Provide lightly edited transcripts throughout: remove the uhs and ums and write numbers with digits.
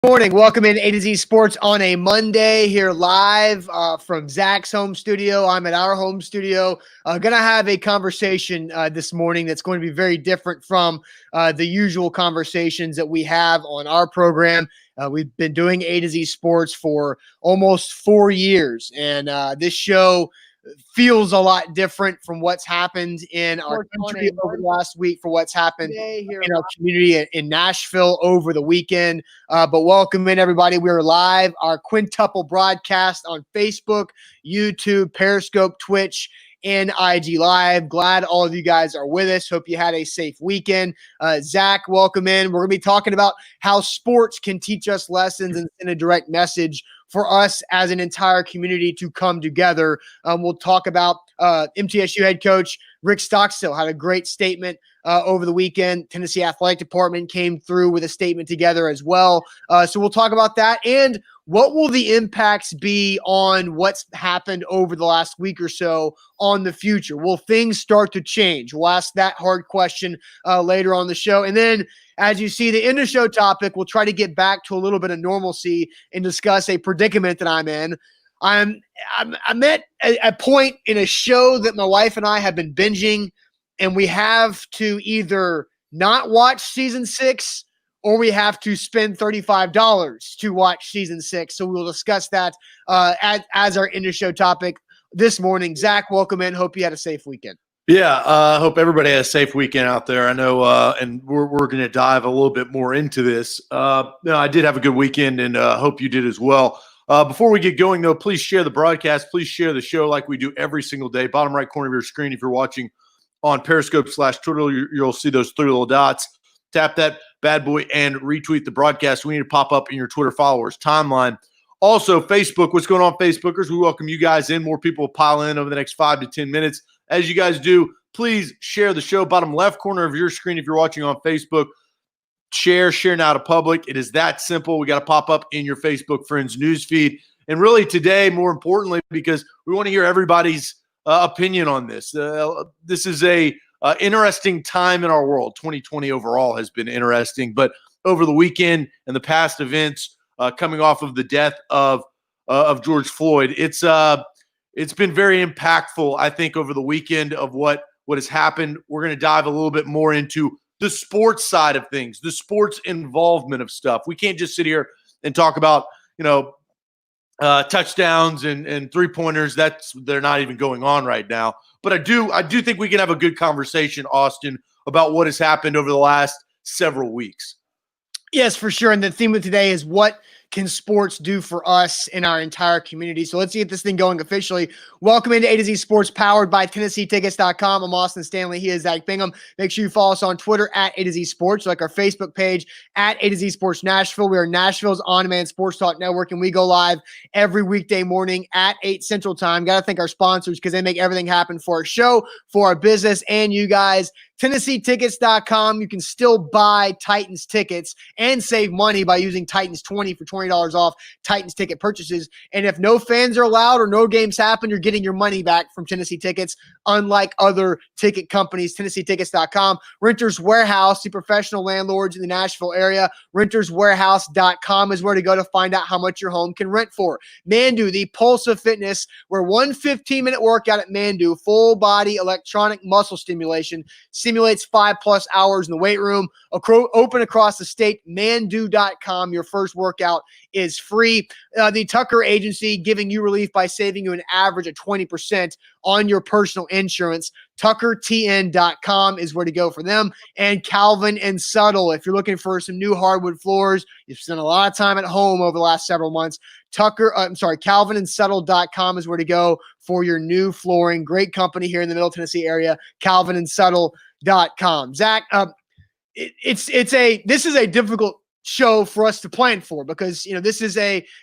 Morning. Welcome in A to Z Sports on a Monday here live from Zach's home studio. I'm at our home studio. Going to have a conversation this morning that's going to be very different from the usual conversations that we have on our program. We've been doing A to Z Sports for almost 4 years, and this show feels a lot different from what's happened in our country over the last week, for what's happened in our community in Nashville over the weekend. But welcome in, everybody. We're live, our quintuple broadcast on Facebook, YouTube, Periscope, Twitch, and IG Live. Glad all of you guys are with us. Hope you had a safe weekend. Zach, welcome in. We're going to be talking about how sports can teach us lessons and send a direct message for us as an entire community to come together. We'll talk about MTSU head coach Rick Stockstill had a great statement over the weekend. Tennessee Athletic Department came through with a statement together as well. So we'll talk about that. And what will the impacts be on what's happened over the last week or so on the future? Will things start to change? We'll ask that hard question later on the show. And then, as you see, the end of show topic, we'll try to get back to a little bit of normalcy and discuss a predicament that I'm in. I'm at a point in a show that my wife and I have been binging, and we have to either not watch season 6 or we have to spend $35 to watch season 6. So we'll discuss that as our end of show topic this morning. Zach, welcome in. Hope you had a safe weekend. Yeah, I hope everybody had a safe weekend out there. I know, and we're going to dive a little bit more into this. I did have a good weekend, and hope you did as well. Before we get going, though, please share the broadcast. Please share the show like we do every single day. Bottom right corner of your screen, if you're watching on Periscope/Twitter, you'll see those 3 little dots. Tap that bad boy and retweet the broadcast. We need to pop up in your Twitter followers timeline. Also, Facebook. What's going on, Facebookers? We welcome you guys in. More people will pile in over the next 5 to 10 minutes. As you guys do, please share the show. Bottom left corner of your screen, if you're watching on Facebook, share now to public. It is that simple. We got to pop up in your Facebook friends newsfeed. And really today, more importantly, because we want to hear everybody's opinion on this. This is a interesting time in our world. 2020 overall has been interesting, but over the weekend and the past events coming off of the death of George Floyd, it's been very impactful, I think, over the weekend of what has happened. We're going to dive a little bit more into the sports side of things, the sports involvement of stuff. We can't just sit here and talk about, touchdowns and three-pointers. They're not even going on right now. But I do think we can have a good conversation, Austin, about what has happened over the last several weeks. Yes, for sure. And the theme of today is what can sports do for us in our entire community? So let's get this thing going officially. Welcome into A to Z Sports, powered by TennesseeTickets.com. I'm Austin Stanley. He is Zach Bingham. Make sure you follow us on Twitter at A to Z Sports, like our Facebook page at A to Z Sports Nashville. We are Nashville's on-demand sports talk network, and we go live every weekday morning at 8 Central Time. Got to thank our sponsors because they make everything happen for our show, for our business, and you guys. TennesseeTickets.com. You can still buy Titans tickets and save money by using Titans 20 for $20 off Titans ticket purchases. And if no fans are allowed or no games happen, you're getting your money back from Tennessee Tickets, unlike other ticket companies. TennesseeTickets.com. Renters Warehouse, the professional landlords in the Nashville area. RentersWarehouse.com is where to go to find out how much your home can rent for. Mandu, the pulse of fitness, where one 15-minute workout at Mandu, full body electronic muscle stimulation, simulates 5+ hours in the weight room. Open across the state, mandu.com. Your first workout is free. The Tucker Agency, giving you relief by saving you an average of 20% on your personal insurance. TuckerTN.com is where to go for them. And Calvin and Subtle, if you're looking for some new hardwood floors, you've spent a lot of time at home over the last several months. CalvinandSuttle.com is where to go for your new flooring. Great company here in the Middle Tennessee area. CalvinandSuttle.com. Zach, this is a difficult show for us to plan for because,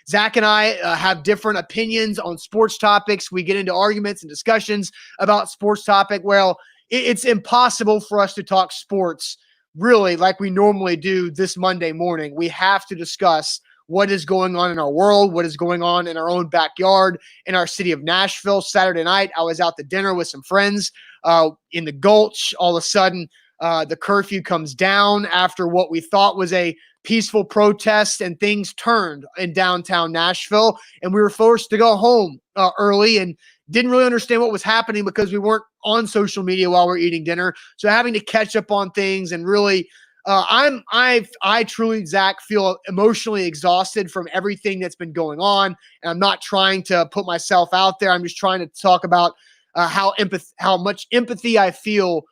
Zach and I have different opinions on sports topics. We get into arguments and discussions about sports topic. Well, it's impossible for us to talk sports really like we normally do this Monday morning. We have to discuss what is going on in our world, what is going on in our own backyard, in our city of Nashville. Saturday night, I was out to dinner with some friends in the Gulch. All of a sudden, the curfew comes down after what we thought was a peaceful protests, and things turned in downtown Nashville, and we were forced to go home early and didn't really understand what was happening because we weren't on social media while we're eating dinner. So having to catch up on things and really, I truly, Zach, feel emotionally exhausted from everything that's been going on. And I'm not trying to put myself out there. I'm just trying to talk about how much empathy I feel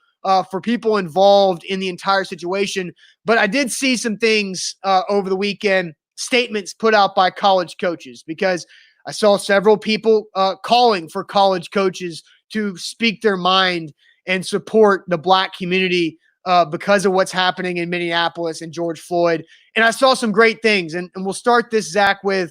for people involved in the entire situation. But I did see some things over the weekend, statements put out by college coaches, because I saw several people calling for college coaches to speak their mind and support the Black community because of what's happening in Minneapolis and George Floyd. And I saw some great things. And we'll start this, Zach, with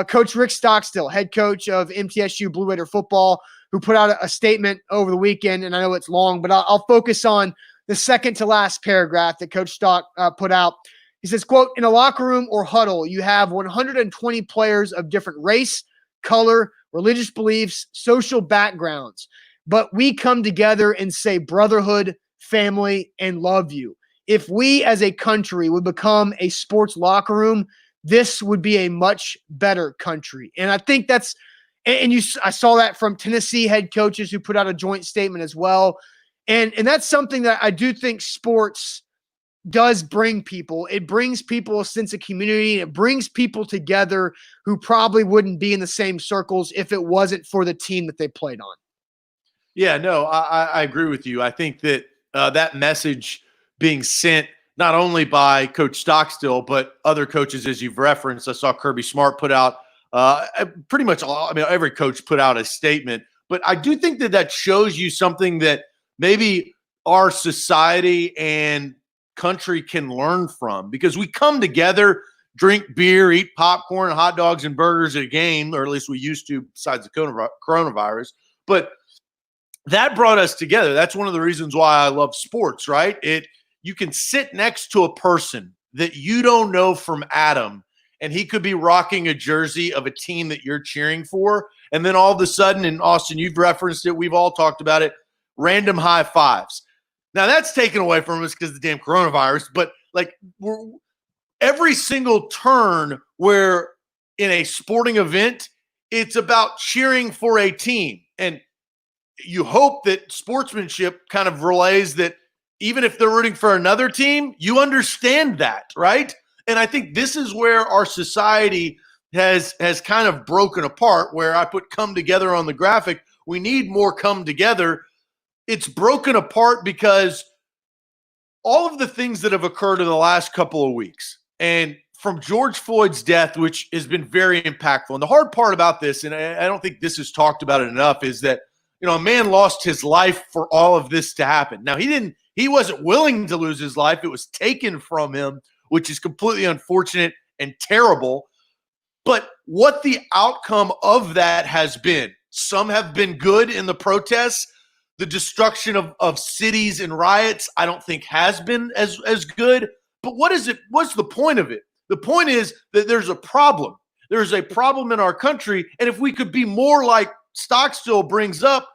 Coach Rick Stockstill, head coach of MTSU Blue Raider football, who put out a statement over the weekend. And I know it's long, but I'll focus on the second to last paragraph that Coach Stock put out. He says, quote, "In a locker room or huddle, you have 120 players of different race, color, religious beliefs, social backgrounds. But we come together and say brotherhood, family, and love you. If we as a country would become a sports locker room, this would be a much better country." And I think that's, I saw that from Tennessee head coaches who put out a joint statement as well. And that's something that I do think sports does bring people. It brings people a sense of community. It brings people together who probably wouldn't be in the same circles if it wasn't for the team that they played on. Yeah, no, I agree with you. I think that that message being sent not only by Coach Stockstill, but other coaches, as you've referenced. I saw Kirby Smart put out pretty much all, I mean, every coach put out a statement. But I do think that that shows you something that maybe our society and country can learn from, because we come together, drink beer, eat popcorn, hot dogs, and burgers at a game, or at least we used to, besides the coronavirus. But that brought us together. That's one of the reasons why I love sports, right? You can sit next to a person that you don't know from Adam, and he could be rocking a jersey of a team that you're cheering for. And then all of a sudden, and Austin, you've referenced it, we've all talked about it, random high fives. Now, that's taken away from us because of the damn coronavirus, but like every single turn where in a sporting event, it's about cheering for a team. And you hope that sportsmanship kind of relays that even if they're rooting for another team, you understand that, right? And I think this is where our society has kind of broken apart, where I put come together on the graphic. We need more come together. It's broken apart because all of the things that have occurred in the last couple of weeks, and from George Floyd's death, which has been very impactful. And the hard part about this, and I don't think this is talked about enough, is that, you know, a man lost his life for all of this to happen. Now, he wasn't willing to lose his life. It was taken from him, which is completely unfortunate and terrible. But what the outcome of that has been, some have been good in the protests. The destruction of cities and riots, I don't think has been as good. But what's the point of it? The point is that there's a problem. There's a problem in our country. And if we could be more like Stockstill brings up,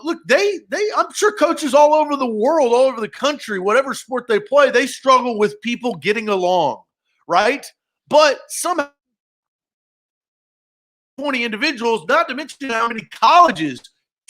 look, I'm sure coaches all over the world, all over the country, whatever sport they play, they struggle with people getting along, right? But somehow 20 individuals, not to mention how many colleges,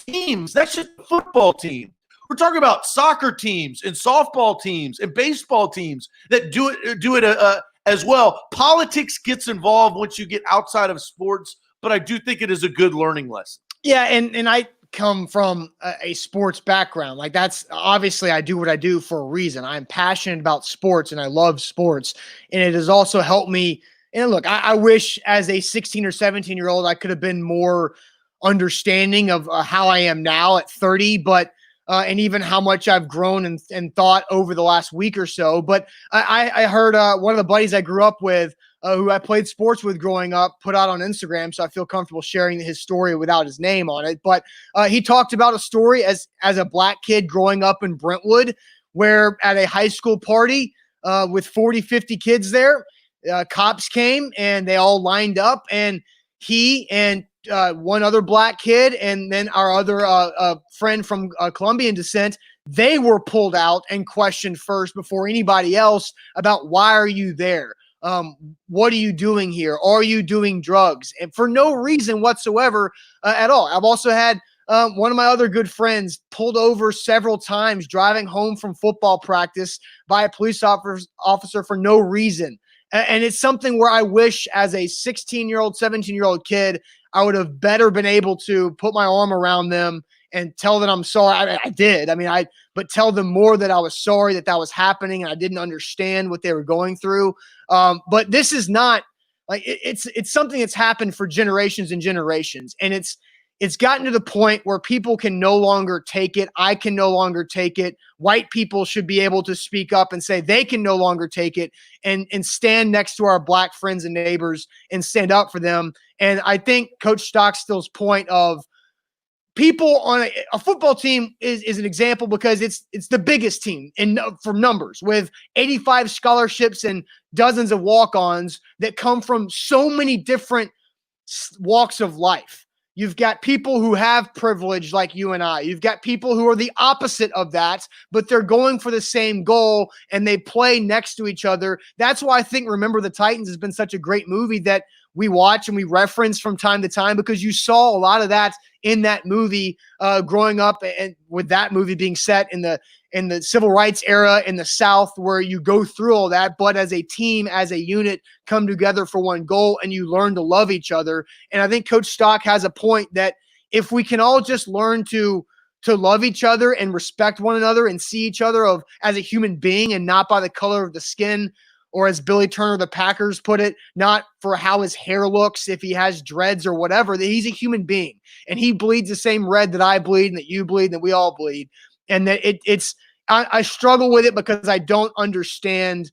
teams, that's just a football team. We're talking about soccer teams and softball teams and baseball teams that do it as well. Politics gets involved once you get outside of sports, but I do think it is a good learning lesson. Yeah, and I come from a sports background. Like, that's obviously, I do what I do for a reason. I'm passionate about sports and I love sports, and it has also helped me. And look, I wish as a 16 or 17-year-old I could have been more understanding of how I am now at 30, but and even how much I've grown and thought over the last week or so. But I heard one of the buddies I grew up with, who I played sports with growing up, put out on Instagram, so I feel comfortable sharing his story without his name on it. But he talked about a story as a Black kid growing up in Brentwood, where at a high school party with 40, 50 kids there, cops came and they all lined up, and he and one other Black kid, and then our other friend from Colombian descent, they were pulled out and questioned first before anybody else about why are you there? what are you doing here? Are you doing drugs? And for no reason whatsoever at all. I've also had one of my other good friends pulled over several times driving home from football practice by a police officer for no reason. And it's something where I wish as a 16-year-old, 17-year-old kid, I would have better been able to put my arm around them and tell them I'm sorry. I did. But tell them more that I was sorry that was happening and I didn't understand what they were going through. But this is not like it's something that's happened for generations and generations. And it's gotten to the point where people can no longer take it. I can no longer take it. White people should be able to speak up and say they can no longer take it and stand next to our black friends and neighbors and stand up for them. And I think Coach Stockstill's point of people on a football team is an example because it's the biggest team from numbers with 85 scholarships and dozens of walk-ons that come from so many different walks of life. You've got people who have privilege like you and I. You've got people who are the opposite of that, but they're going for the same goal and they play next to each other. That's why I think Remember the Titans has been such a great movie that we watch and we reference from time to time because you saw a lot of that in that movie growing up, and with that movie being set in the civil rights era in the South, where you go through all that, but as a team, as a unit, come together for one goal and you learn to love each other. And I think Coach Stock has a point that if we can all just learn to love each other and respect one another and see each other as a human being and not by the color of the skin, or as Billy Turner, the Packers, put it, not for how his hair looks, if he has dreads or whatever, that he's a human being and he bleeds the same red that I bleed and that you bleed and that we all bleed. And that I struggle with it because I don't understand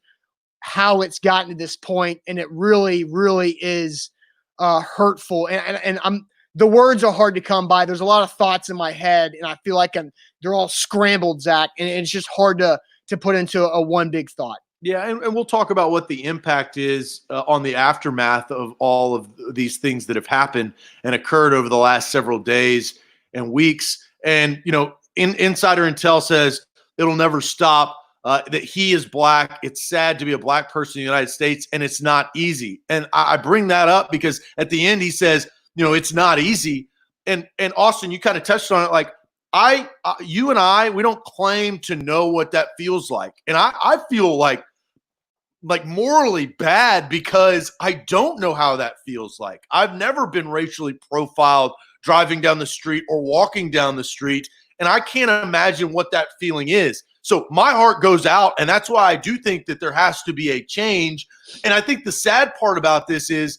how it's gotten to this point, and it really, really is hurtful. And the words are hard to come by. There's a lot of thoughts in my head, and I feel like they're all scrambled, Zach, and it's just hard to put into a one big thought. Yeah, and we'll talk about what the impact is on the aftermath of all of these things that have happened and occurred over the last several days and weeks. And, Insider Intel says it'll never stop, that he is black. It's sad to be a black person in the United States, and it's not easy. And I bring that up because at the end he says, it's not easy. And Austin, you kind of touched on it, like, you and I, we don't claim to know what that feels like. And I feel like morally bad because I don't know how that feels like. I've never been racially profiled driving down the street or walking down the street, and I can't imagine what that feeling is. So my heart goes out, and that's why I do think that there has to be a change. And I think the sad part about this is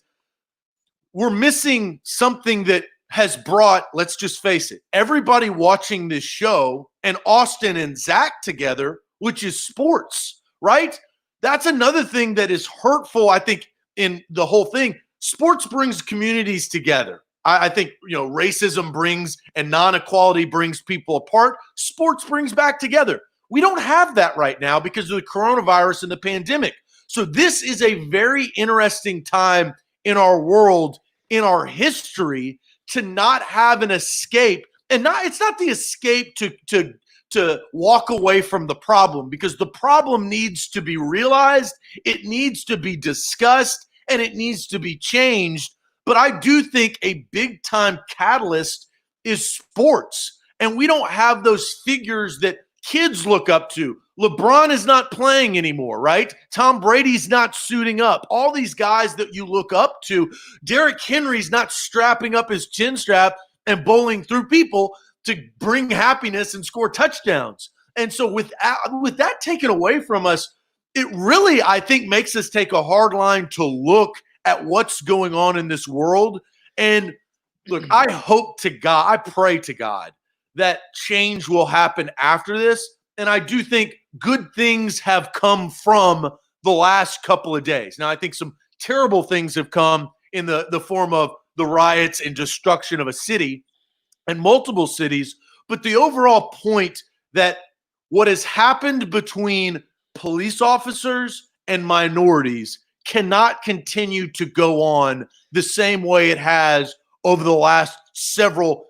we're missing something that has brought, let's just face it, everybody watching this show and Austin and Zach together, which is sports, right? That's another thing that is hurtful, I think, in the whole thing. Sports brings communities together. I think, racism brings and non-equality brings people apart. Sports brings back together. We don't have that right now because of the coronavirus and the pandemic. So this is a very interesting time in our world, in our history, to not have an escape. And it's not the escape to walk away from the problem, because the problem needs to be realized, it needs to be discussed, and it needs to be changed. But I do think a big time catalyst is sports. And we don't have those figures that kids look up to. LeBron is not playing anymore, right? Tom Brady's not suiting up. All these guys that you look up to, Derrick Henry's not strapping up his chin strap and bowling through people to bring happiness and score touchdowns. And so with that taken away from us, it really, I think, makes us take a hard line to look at what's going on in this world. And look, I hope to God, I pray to God that change will happen after this. And I do think good things have come from the last couple of days. Now, I think some terrible things have come in the form of the riots and destruction of a city and multiple cities. But the overall point that what has happened between police officers and minorities cannot continue to go on the same way it has over the last several,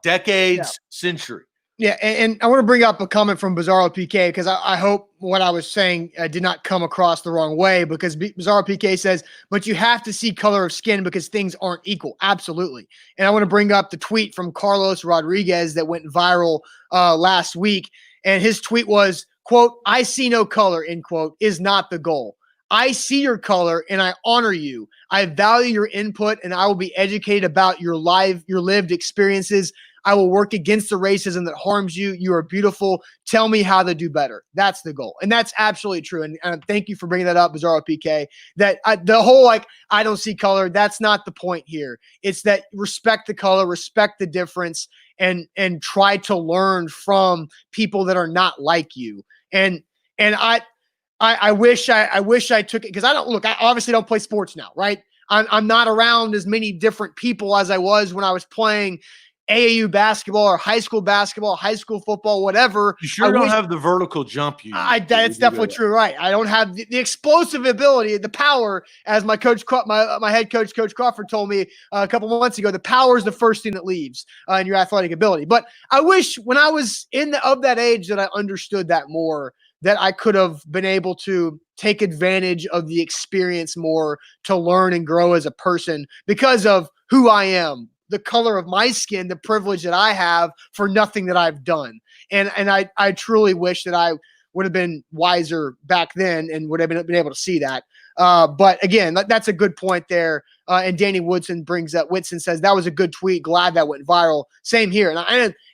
decades, century. Yeah, and I want to bring up a comment from Bizarro PK because I hope what I was saying did not come across the wrong way, because Bizarro PK says, but you have to see color of skin because things aren't equal. Absolutely. And I want to bring up the tweet from Carlos Rodriguez that went viral last week. And his tweet was, quote, "I see no color," end quote, "is not the goal. I see your color and I honor you. I value your input and I will be educated about your lived experiences. I will work against the racism that harms you. You are beautiful. Tell me how to do better." That's the goal. And that's absolutely true. And thank you for bringing that up, Bizarro PK, that the whole, like, I don't see color. That's not the point here. It's that respect the color, respect the difference, and try to learn from people that are not like you. And I wish I took it, because I obviously don't play sports now, right? I'm not around as many different people as I was when I was playing AAU basketball or high school basketball, high school football, whatever. You sure don't have the vertical jump. That's definitely true, right? I don't have the explosive ability, the power, as my coach, my head coach, Coach Crawford, told me a couple months ago. The power is the first thing that leaves in your athletic ability. But I wish when I was of that age that I understood that more, that I could have been able to take advantage of the experience more to learn and grow as a person because of who I am, the color of my skin, the privilege that I have for nothing that I've done. And I truly wish that I would have been wiser back then and would have been able to see that. But again, that's a good point there. And Danny Whitson says, that was a good tweet. Glad that went viral. Same here.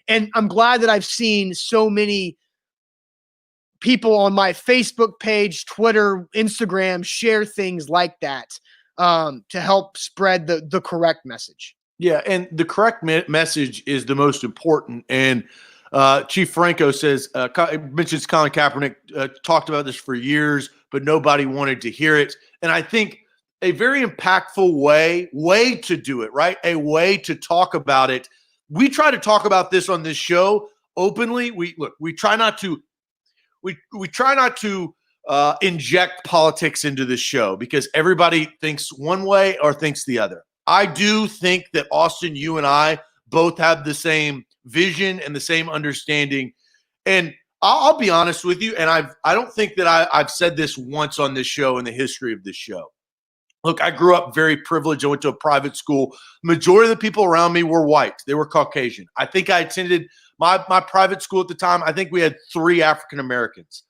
And I'm glad that I've seen so many people on my Facebook page, Twitter, Instagram share things like that to help spread the correct message. Yeah, and the correct message is the most important. And Chief Franco says, mentions Colin Kaepernick, talked about this for years, but nobody wanted to hear it. And I think a very impactful way to do it, right? A way to talk about it. We try to talk about this on this show openly. We try not to inject politics into this show because everybody thinks one way or thinks the other. I do think that, Austin, you and I both have the same vision and the same understanding. And I'll be honest with you, and I don't think that I've said this once on this show in the history of this show. Look, I grew up very privileged. I went to a private school. Majority of the people around me were white. They were Caucasian. I think I attended my private school at the time. I think we had 3 African Americans.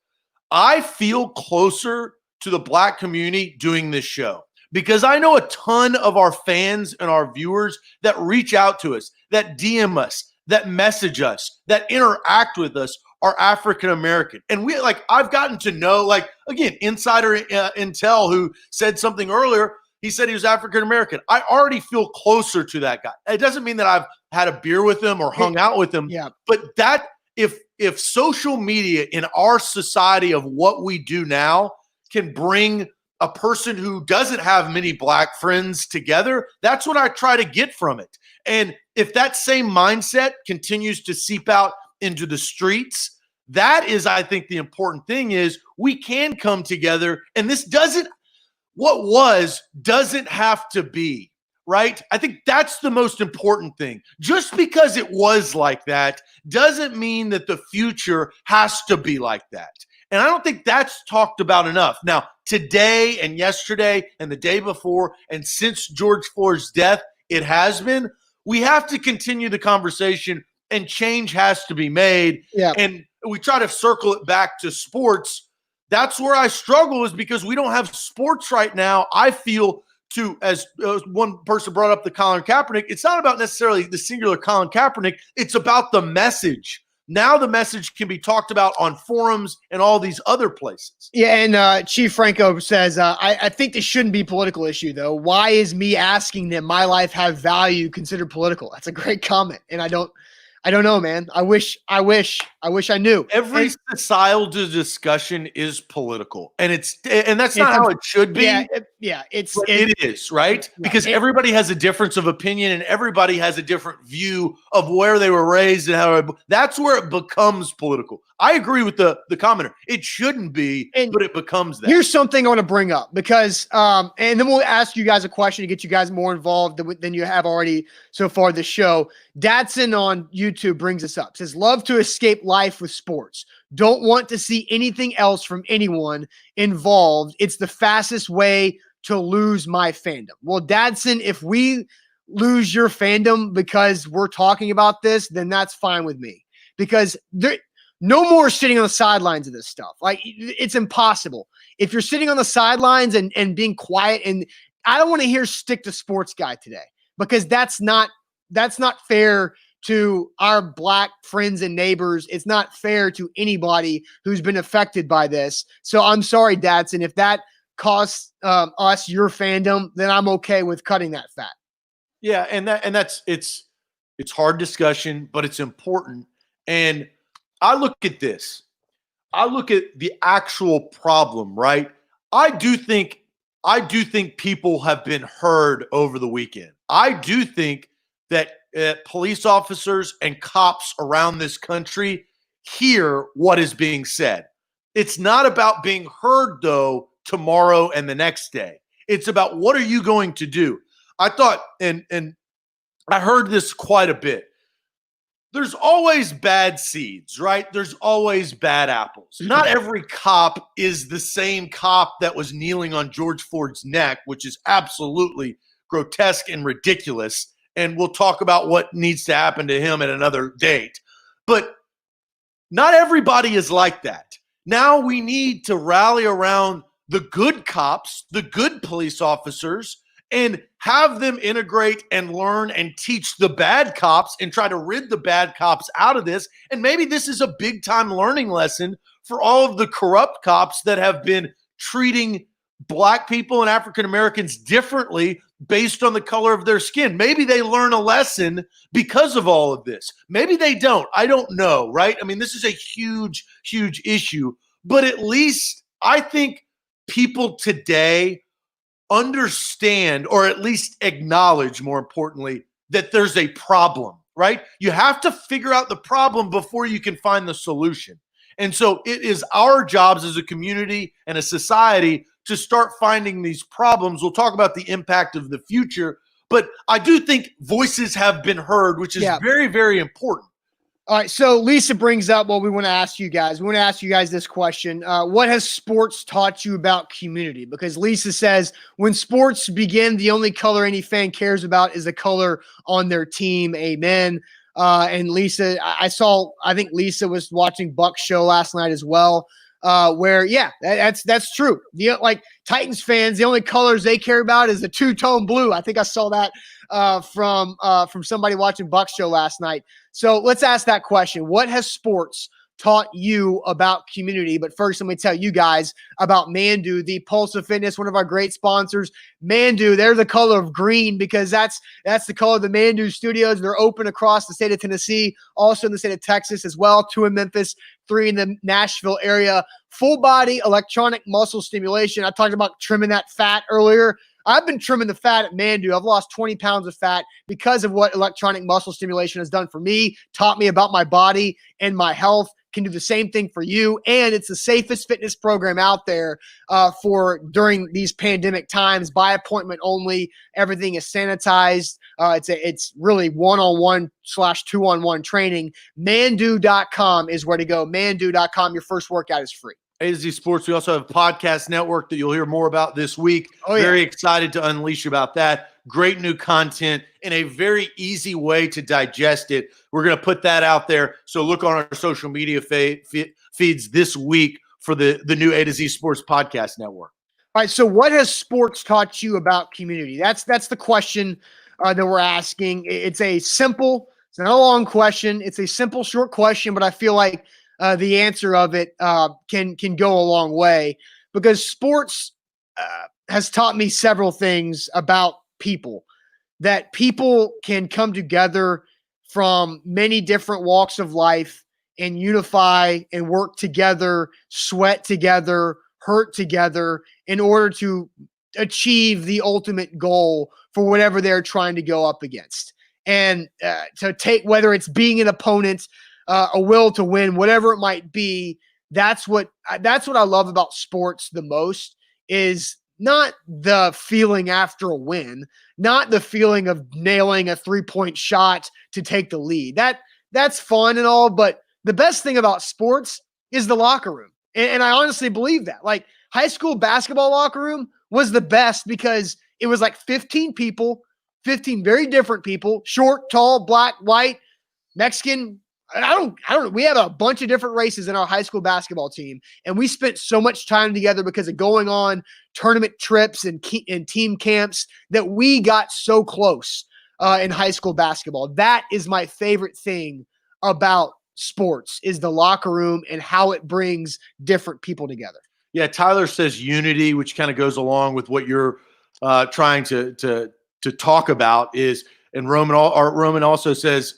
I feel closer to the black community doing this show, because I know a ton of our fans and our viewers that reach out to us, that DM us, that message us, that interact with us are African American. And I've gotten to know, again, insider intel, who said something earlier. He said he was African American. I already feel closer to that guy. It doesn't mean that I've had a beer with him or hung out with him. Yeah. But that if social media in our society of what we do now can bring a person who doesn't have many black friends together, that's what I try to get from it. And if that same mindset continues to seep out into the streets, that is, I think, the important thing is we can come together, and this doesn't have to be, right? I think that's the most important thing. Just because it was like that doesn't mean that the future has to be like that. And I don't think that's talked about enough. Now, today and yesterday and the day before, and since George Floyd's death, it has been. We have to continue the conversation, and change has to be made. Yeah. And we try to circle it back to sports. That's where I struggle, is because we don't have sports right now. I feel, as one person brought up the Colin Kaepernick, it's not about necessarily the singular Colin Kaepernick. It's about the message. Now the message can be talked about on forums and all these other places. Yeah, and Chief Franco says, I think this shouldn't be a political issue, though. Why is me asking that my life have value considered political? That's a great comment, and I don't know, man. I wish I knew. Every societal discussion is political, and that's not how it should be. It is, right? Because everybody has a difference of opinion, and everybody has a different view of where they were raised and how. That's where it becomes political. I agree with the commenter. It shouldn't be, but it becomes that. Here's something I want to bring up, because and then we'll ask you guys a question to get you guys more involved than you have already so far this show. Datsun on YouTube YouTube brings this up. It says, love to escape life with sports. Don't want to see anything else from anyone involved. It's the fastest way to lose my fandom. Well, Dadson, if we lose your fandom because we're talking about this, then that's fine with me. Because no more sitting on the sidelines of this stuff. Like, it's impossible. If you're sitting on the sidelines and being quiet, and I don't want to hear stick to sports guy today, because that's not fair to our Black friends and neighbors. It's not fair to anybody who's been affected by this. So I'm sorry, Dadson, if that costs us your fandom, then I'm okay with cutting that fat. Yeah, and that's it's hard discussion, but it's important. And I look at this. I look at the actual problem, right? I do think people have been heard over the weekend. I do think that police officers and cops around this country hear what is being said. It's not about being heard, though, tomorrow and the next day. It's about, what are you going to do? I thought, and I heard this quite a bit. There's always bad seeds, right? There's always bad apples. Not every cop is the same cop that was kneeling on George Floyd's neck, which is absolutely grotesque and ridiculous. And we'll talk about what needs to happen to him at another date. But not everybody is like that. Now we need to rally around the good cops, the good police officers, and have them integrate and learn and teach the bad cops and try to rid the bad cops out of this. And maybe this is a big time learning lesson for all of the corrupt cops that have been treating Black people and African Americans differently based on the color of their skin. Maybe they learn a lesson because of all of this. Maybe they don't. I don't know, right? I mean, this is a huge, huge issue. But at least I think people today understand, or at least acknowledge, more importantly, that there's a problem, right? You have to figure out the problem before you can find the solution. And so it is our jobs as a community and a society to start finding these problems. We'll talk about the impact of the future, but I do think voices have been heard, which is very, very important. All right, so Lisa brings up what we want to ask you guys. We want to ask you guys this question. What has sports taught you about community? Because Lisa says, when sports begin, the only color any fan cares about is the color on their team. Amen. And Lisa, I think Lisa was watching Buck's show last night as well, where, that's true. Like Titans fans, the only colors they care about is the two-tone blue. I think I saw that from somebody watching Buck's show last night. So let's ask that question. What has sports taught you about community? But first, let me tell you guys about Mandu, the Pulse of Fitness, one of our great sponsors. Mandu, they're the color of green because that's the color of the Mandu studios. They're open across the state of Tennessee, also in the state of Texas as well, 2 in Memphis, 3 in the Nashville area. Full body electronic muscle stimulation. I talked about trimming that fat earlier. I've been trimming the fat at Mandu. I've lost 20 pounds of fat because of what electronic muscle stimulation has done for me, taught me about my body and my health. Can do the same thing for you. And it's the safest fitness program out there for during these pandemic times, by appointment only. Everything is sanitized. It's really 1-on-1/2-on-1 training. Mandu.com is where to go. Mandu.com. Your first workout is free. A to Z Sports. We also have a podcast network that you'll hear more about this week. Oh, yeah. Very excited to unleash about that. Great new content and a very easy way to digest it. We're going to put that out there. So look on our social media feeds this week for the new A to Z Sports podcast network. All right. So what has sports taught you about community? That's the question that we're asking. It's not a long question. It's a simple, short question, but I feel like the answer of it can go a long way, because sports has taught me several things about people, that people can come together from many different walks of life and unify and work together, sweat together, hurt together in order to achieve the ultimate goal for whatever they're trying to go up against. And to take, whether it's being an opponent, a will to win, whatever it might be, that's what I love about sports the most, is not the feeling after a win, not the feeling of nailing a 3-point shot to take the lead. that's fun and all, but the best thing about sports is the locker room. And I honestly believe that. Like high school basketball locker room was the best because it was like 15 people, 15 very different people, short, tall, black, white, Mexican. I don't know. We had a bunch of different races in our high school basketball team, and we spent so much time together because of going on tournament trips and team camps that we got so close in high school basketball. That is my favorite thing about sports is the locker room and how it brings different people together. Yeah, Tyler says unity, which kind of goes along with what you're trying to talk about is, and Roman also says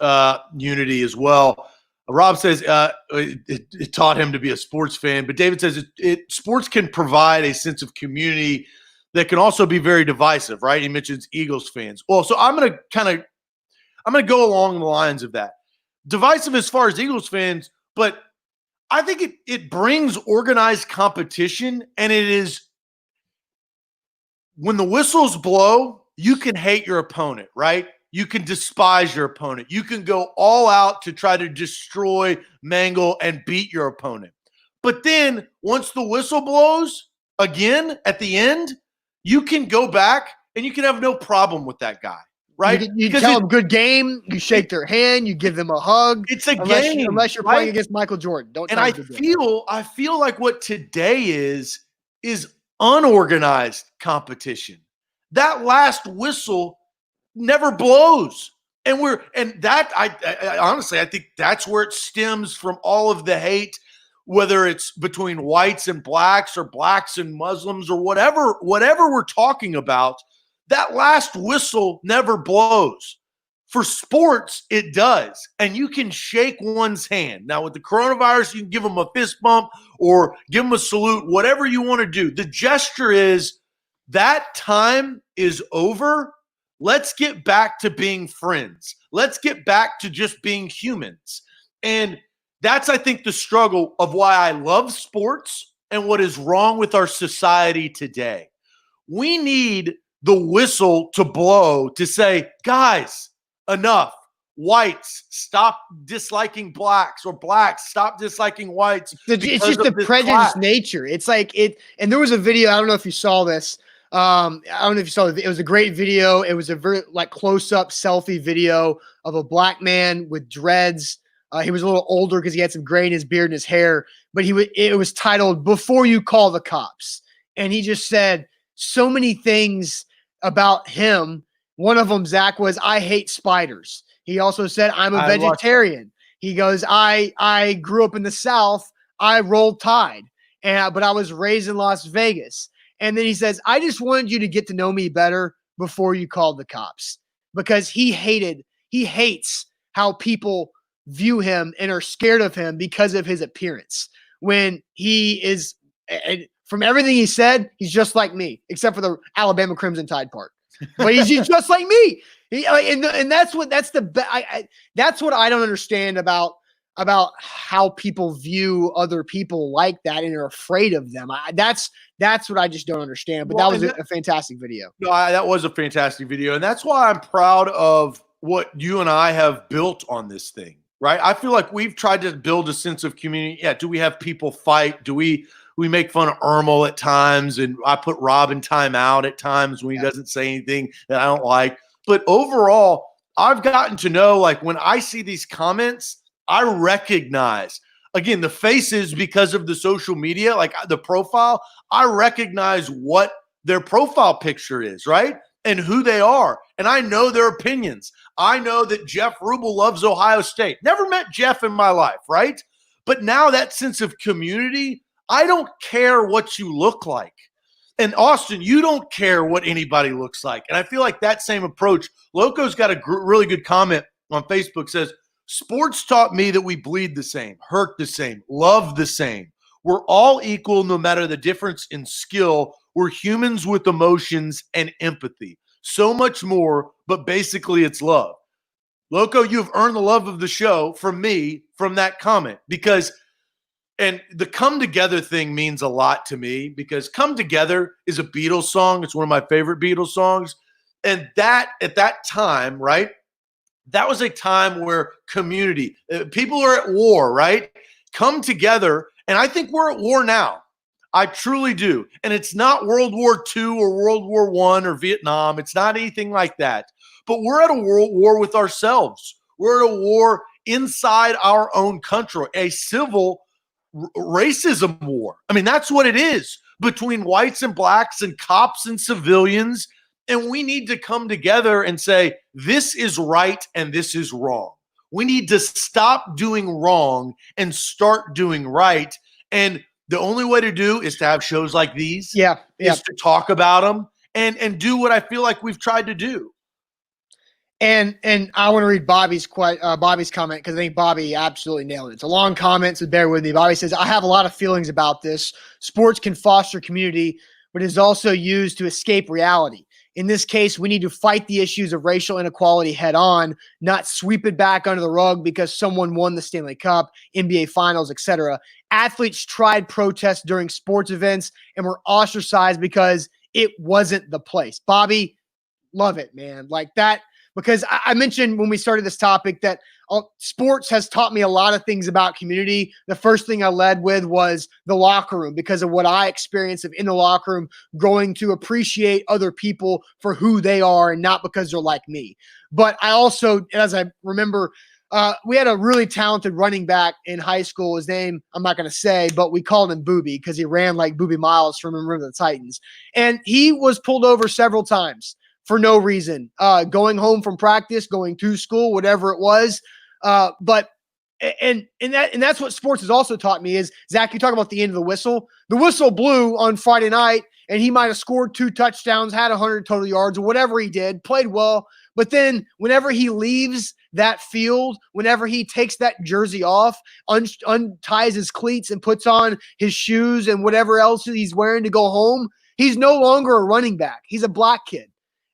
unity as well. Rob says it taught him to be a sports fan, but David says sports can provide a sense of community that can also be very divisive, right? He mentions Eagles fans. Well, so I'm going to go along the lines of that. Divisive as far as Eagles fans, but I think it brings organized competition, and it is when the whistles blow, you can hate your opponent, right? You can despise your opponent. You can go all out to try to destroy, mangle, and beat your opponent. But then once the whistle blows again at the end, you can go back and you can have no problem with that guy, right? You tell them good game, you shake their hand, you give them a hug. It's a game. Unless you're playing against Michael Jordan. I feel like what today is unorganized competition. That last whistle never blows. I honestly, I think that's where it stems from all of the hate, whether it's between whites and blacks or blacks and Muslims or whatever we're talking about. That last whistle never blows. For sports, it does. And you can shake one's hand. Now, with the coronavirus, you can give them a fist bump or give them a salute, whatever you want to do. The gesture is that time is over. Let's get back to being friends. Let's get back to just being humans. And that's, I think, the struggle of why I love sports and what is wrong with our society today. We need the whistle to blow to say, guys, enough. Whites, stop disliking blacks, or blacks, stop disliking whites. It's just the prejudiced nature. It's like it. And there was a video. I don't know if you saw this. I don't know if you saw it. It was a great video. It was a very close-up selfie video of a black man with dreads. He was a little older because he had some gray in his beard and his hair. But it was titled "Before You Call the Cops," and he just said so many things about him. One of them, Zach, was "I hate spiders." He also said, "I'm a vegetarian." He goes, "I grew up in the South. I rolled Tide, but I was raised in Las Vegas." And then he says, "I just wanted you to get to know me better before you called the cops," because he hates how people view him and are scared of him because of his appearance. When he is, from everything he said, he's just like me, except for the Alabama Crimson Tide part. But he's just like me. That's what I don't understand about how people view other people like that and are afraid of them. That's what I just don't understand. But that was a fantastic video. No, that was a fantastic video. And that's why I'm proud of what you and I have built on this thing, right? I feel like we've tried to build a sense of community. Yeah. Do we have people fight? Do we make fun of Ermel at times? And I put Rob in timeout at times when he doesn't say anything that I don't like. But overall, I've gotten to know, like, when I see these comments, I recognize, again, the faces because of the social media, like the profile, I recognize what their profile picture is, right? And who they are. And I know their opinions. I know that Jeff Rubel loves Ohio State. Never met Jeff in my life, right? But now that sense of community, I don't care what you look like. And Austin, you don't care what anybody looks like. And I feel like that same approach, Loco's got a really good comment on Facebook, says, "Sports taught me that we bleed the same, hurt the same, love the same. We're all equal no matter the difference in skill. We're humans with emotions and empathy. So much more, but basically it's love." Loco, you've earned the love of the show from me from that comment, because and the Come Together thing means a lot to me, because Come Together is a Beatles song. It's one of my favorite Beatles songs. And that at that time, right, That was a time where community, people are at war, right? Come together. And I think we're at war now. I truly do. And it's not World War II or World War I or Vietnam. It's not anything like that. But we're at a world war with ourselves. We're at a war inside our own country, a civil racism war. I mean, that's what it is, between whites and blacks and cops and civilians. And we need to come together and say, this is right and this is wrong. We need to stop doing wrong and start doing right. And the only way to do is to have shows like these, is to talk about them and do what I feel like we've tried to do. And I want to read Bobby's comment, because I think Bobby absolutely nailed it. It's a long comment, so bear with me. Bobby says, I have a lot of feelings about this. Sports can foster community, but is also used to escape reality. In this case, we need to fight the issues of racial inequality head on, not sweep it back under the rug because someone won the Stanley Cup, NBA Finals, etc. Athletes tried protests during sports events and were ostracized because it wasn't the place. Bobby, love it, man. Like that, because I mentioned when we started this topic that sports has taught me a lot of things about community. The first thing I led with was the locker room, because of what I experienced in the locker room, growing to appreciate other people for who they are and not because they're like me. But I also, as I remember, we had a really talented running back in high school. His name, I'm not going to say, but we called him Booby because he ran like Booby Miles from Remember the Titans. And he was pulled over several times for no reason, going home from practice, going to school, whatever it was. But that's what sports has also taught me is, Zach, you talk about the end of the whistle. The whistle blew on Friday night, and he might have scored 2 touchdowns, had 100 total yards, or whatever he did, played well. But then whenever he leaves that field, whenever he takes that jersey off, unties his cleats and puts on his shoes and whatever else he's wearing to go home, he's no longer a running back. He's a black kid.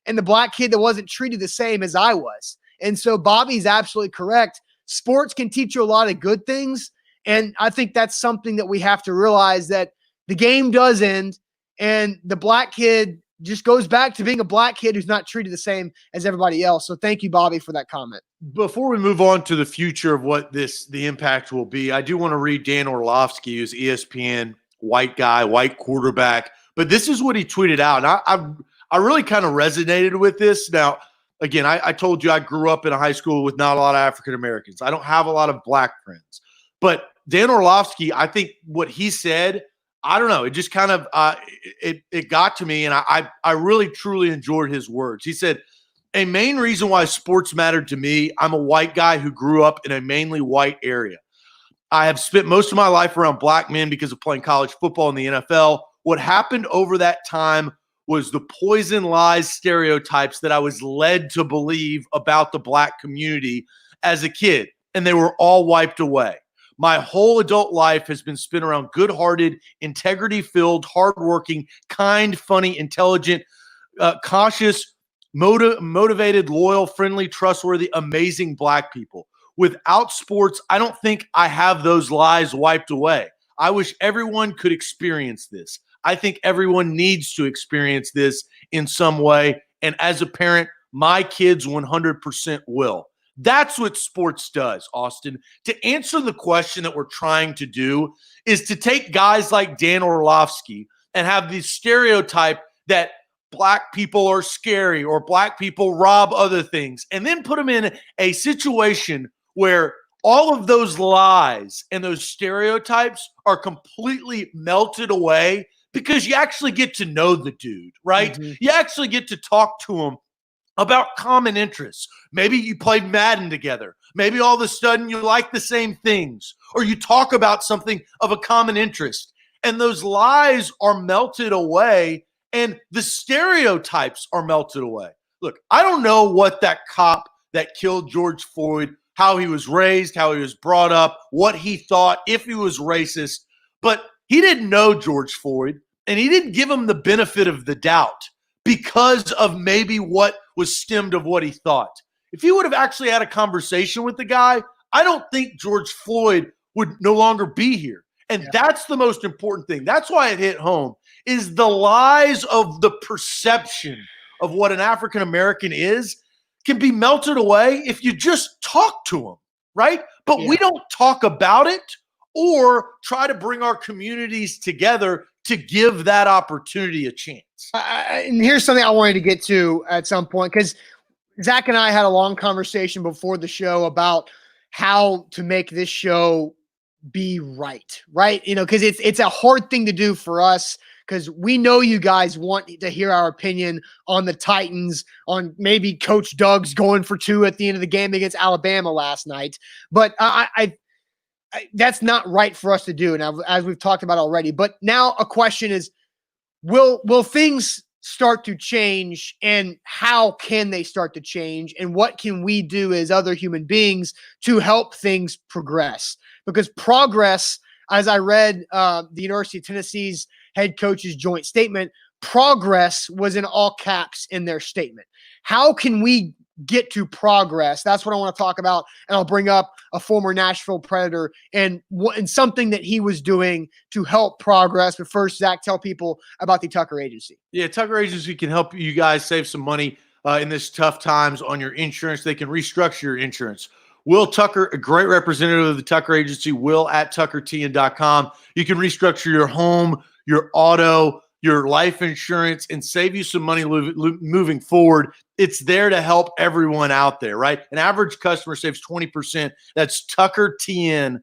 And the black kid that wasn't treated the same as I was. And so Bobby's absolutely correct. Sports can teach you a lot of good things. And I think that's something that we have to realize, that the game does end and the black kid just goes back to being a black kid who's not treated the same as everybody else. So thank you, Bobby, for that comment. Before we move on to the future of what the impact will be, I do want to read Dan Orlovsky, who's ESPN, white guy, white quarterback. But this is what he tweeted out. And I really kind of resonated with this. Now, again, I told you I grew up in a high school with not a lot of African Americans. I don't have a lot of black friends. But Dan Orlovsky, I think what he said, I don't know, it just kind of it got to me, and I really truly enjoyed his words. He said, a main reason why sports mattered to me, I'm a white guy who grew up in a mainly white area. I have spent most of my life around black men because of playing college football in the NFL. What happened over that time was the poison lies stereotypes that I was led to believe about the black community as a kid, and they were all wiped away. My whole adult life has been spent around good-hearted, integrity-filled, hardworking, kind, funny, intelligent, cautious, motivated, loyal, friendly, trustworthy, amazing black people. Without sports, I don't think I have those lies wiped away. I wish everyone could experience this. I think everyone needs to experience this in some way. And as a parent, my kids 100% will. That's what sports does, Austin. To answer the question that we're trying to do is to take guys like Dan Orlovsky and have the stereotype that black people are scary or black people rob other things, and then put them in a situation where all of those lies and those stereotypes are completely melted away, because you actually get to know the dude, right? Mm-hmm. You actually get to talk to him about common interests. Maybe you played Madden together. Maybe all of a sudden you like the same things, or you talk about something of a common interest. And those lies are melted away and the stereotypes are melted away. Look, I don't know what that cop that killed George Floyd, how he was raised, how he was brought up, what he thought, if he was racist, but he didn't know George Floyd, and he didn't give him the benefit of the doubt because of maybe what was stemmed of what he thought. If he would have actually had a conversation with the guy, I don't think George Floyd would no longer be here. And that's the most important thing. That's why it hit home, is the lies of the perception of what an African American is. can be melted away if you just talk to them, right? But we don't talk about it or try to bring our communities together to give that opportunity a chance. And here's something I wanted to get to at some point, because Zach and I had a long conversation before the show about how to make this show be right? Because it's a hard thing to do for us, because we know you guys want to hear our opinion on the Titans, on maybe Coach Doug's going for 2 at the end of the game against Alabama last night. But I that's not right for us to do, and as we've talked about already. But now a question is, will things start to change, and how can they start to change, and what can we do as other human beings to help things progress? Because progress, as I read the University of Tennessee's head coach's joint statement, progress was in all caps in their statement. How can we get to progress? That's what I want to talk about, and I'll bring up a former Nashville Predator and something that he was doing to help progress. But first, Zach, tell people about the Tucker Agency. Yeah, Tucker Agency can help you guys save some money in this tough times on your insurance. They can restructure your insurance. Will Tucker, a great representative of the Tucker Agency, will@tuckertn.com. You can restructure your home, your auto, your life insurance, and save you some money moving forward. It's there to help everyone out there, right? An average customer saves 20%. That's tuckertn.com.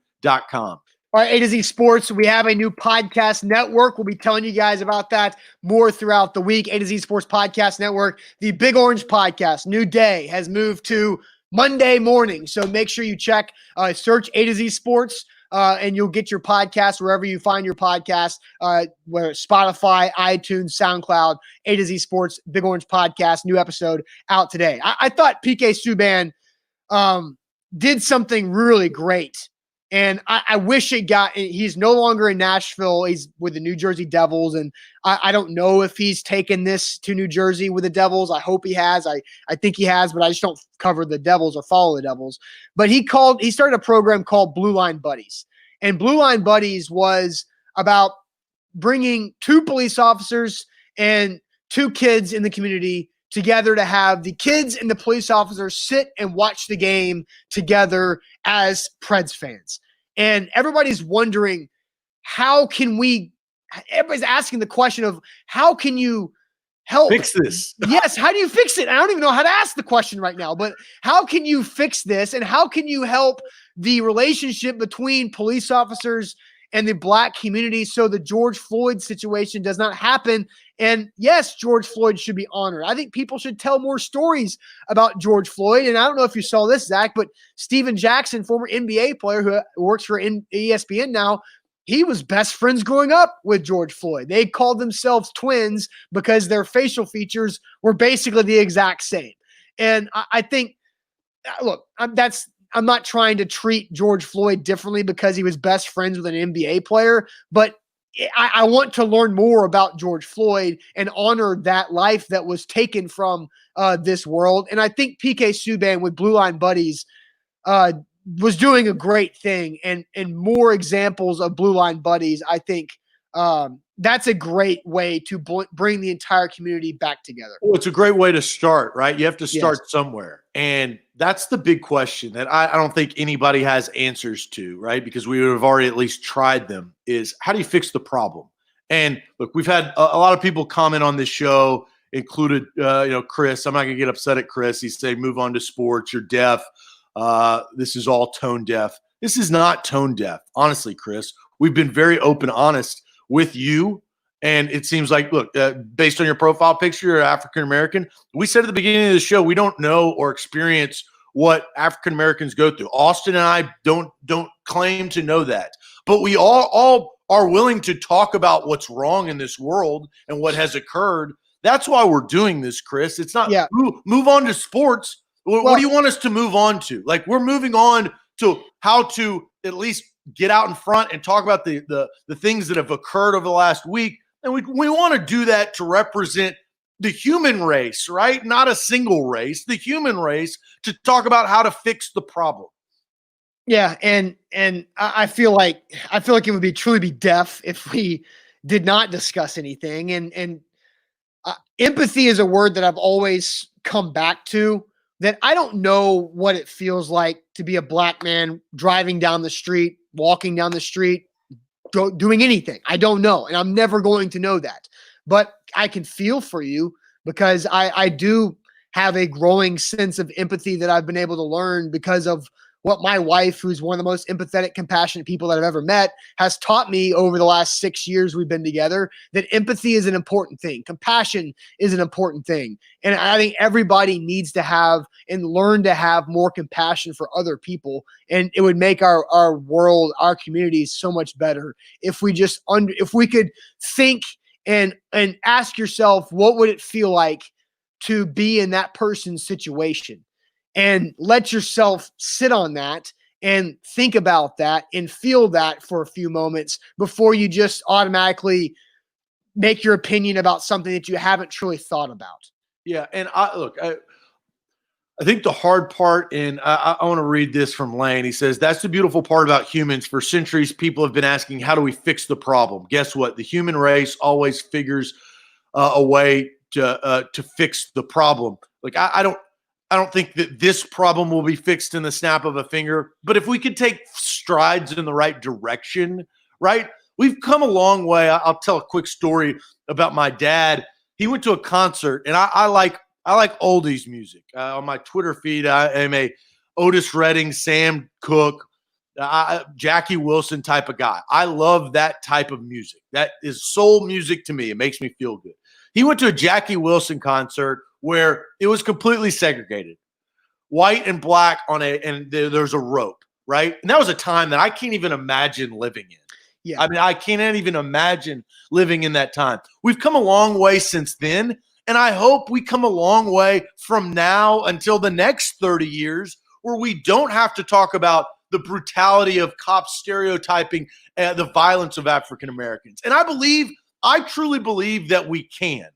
All right, A to Z Sports, we have a new podcast network. We'll be telling you guys about that more throughout the week. A to Z Sports Podcast Network. The Big Orange Podcast, new day, has moved to Monday morning. So make sure you check, search A to Z Sports, and you'll get your podcast wherever you find your podcast, whether it's Spotify, iTunes, SoundCloud. A to Z Sports, Big Orange Podcast, new episode out today. I thought PK Subban did something really great. And I wish he's no longer in Nashville. He's with the New Jersey Devils. And I don't know if he's taken this to New Jersey with the Devils. I hope he has. I think he has, but I just don't cover the Devils or follow the Devils. But he started a program called Blue Line Buddies. And Blue Line Buddies was about bringing 2 police officers and 2 kids in the community together to have the kids and the police officers sit and watch the game together as Preds fans. And everybody's wondering, everybody's asking the question of, how can you help fix this? Yes. How do you fix it? I don't even know how to ask the question right now, but how can you fix this? And how can you help the relationship between police officers and the Black community so the George Floyd situation does not happen? And yes, George Floyd should be honored. I think people should tell more stories about George Floyd. And I don't know if you saw this, Zach, but Steven Jackson, former NBA player who works for ESPN now, he was best friends growing up with George Floyd. They called themselves twins because their facial features were basically the exact same. And I think, look, I'm not trying to treat George Floyd differently because he was best friends with an NBA player, but I want to learn more about George Floyd and honor that life that was taken from this world. And I think PK Subban with Blue Line Buddies was doing a great thing, and more examples of Blue Line Buddies. I think that's a great way to bring the entire community back together. Well, it's a great way to start, right? You have to start somewhere. And that's the big question that I don't think anybody has answers to, right? Because we would have already at least tried them, is how do you fix the problem? And look, we've had a lot of people comment on this show, included, Chris. I'm not going to get upset at Chris. He's saying, move on to sports. You're deaf. This is all tone deaf. This is not tone deaf. Honestly, Chris, we've been very open, honest with you. And it seems like, look, based on your profile picture, you're African-American. We said at the beginning of the show, we don't know or experience what African-Americans go through. Austin and I don't claim to know that. But we all are willing to talk about what's wrong in this world and what has occurred. That's why we're doing this, Chris. It's not move on to sports. What do you want us to move on to? Like, we're moving on to how to at least get out in front and talk about the things that have occurred over the last week. And we want to do that to represent the human race, right? Not a single race, the human race, to talk about how to fix the problem. Yeah, and I feel like it would truly be deaf if we did not discuss anything. And empathy is a word that I've always come back to that I don't know what it feels like to be a black man driving down the street, walking down the street, doing anything. I don't know. And I'm never going to know that. But I can feel for you because I do have a growing sense of empathy that I've been able to learn because of what my wife, who's one of the most empathetic, compassionate people that I've ever met, has taught me over the last 6 years we've been together, that empathy is an important thing. Compassion is an important thing. And I think everybody needs to have and learn to have more compassion for other people. And it would make our world, our communities so much better if we just if we could think and ask yourself, what would it feel like to be in that person's situation? And let yourself sit on that and think about that and feel that for a few moments before you just automatically make your opinion about something that you haven't truly thought about. Yeah, and I think the hard part, and I want to read this from Lane. He says, that's the beautiful part about humans. For centuries, people have been asking, how do we fix the problem? Guess what? The human race always figures a way to fix the problem. Like, I don't think that this problem will be fixed in the snap of a finger, but if we could take strides in the right direction, right? We've come a long way. I'll tell a quick story about my dad. He went to a concert, and I like oldies music. On my Twitter feed, I am a Otis Redding, Sam Cooke, Jackie Wilson type of guy. I love that type of music. That is soul music to me. It makes me feel good. He went to a Jackie Wilson concert where it was completely segregated, white and black and there's a rope, right? And that was a time that I can't even imagine living in. Yeah. I mean, I can't even imagine living in that time. We've come a long way since then, and I hope we come a long way from now until the next 30 years where we don't have to talk about the brutality of cops stereotyping the violence of African Americans. And I truly believe that we can.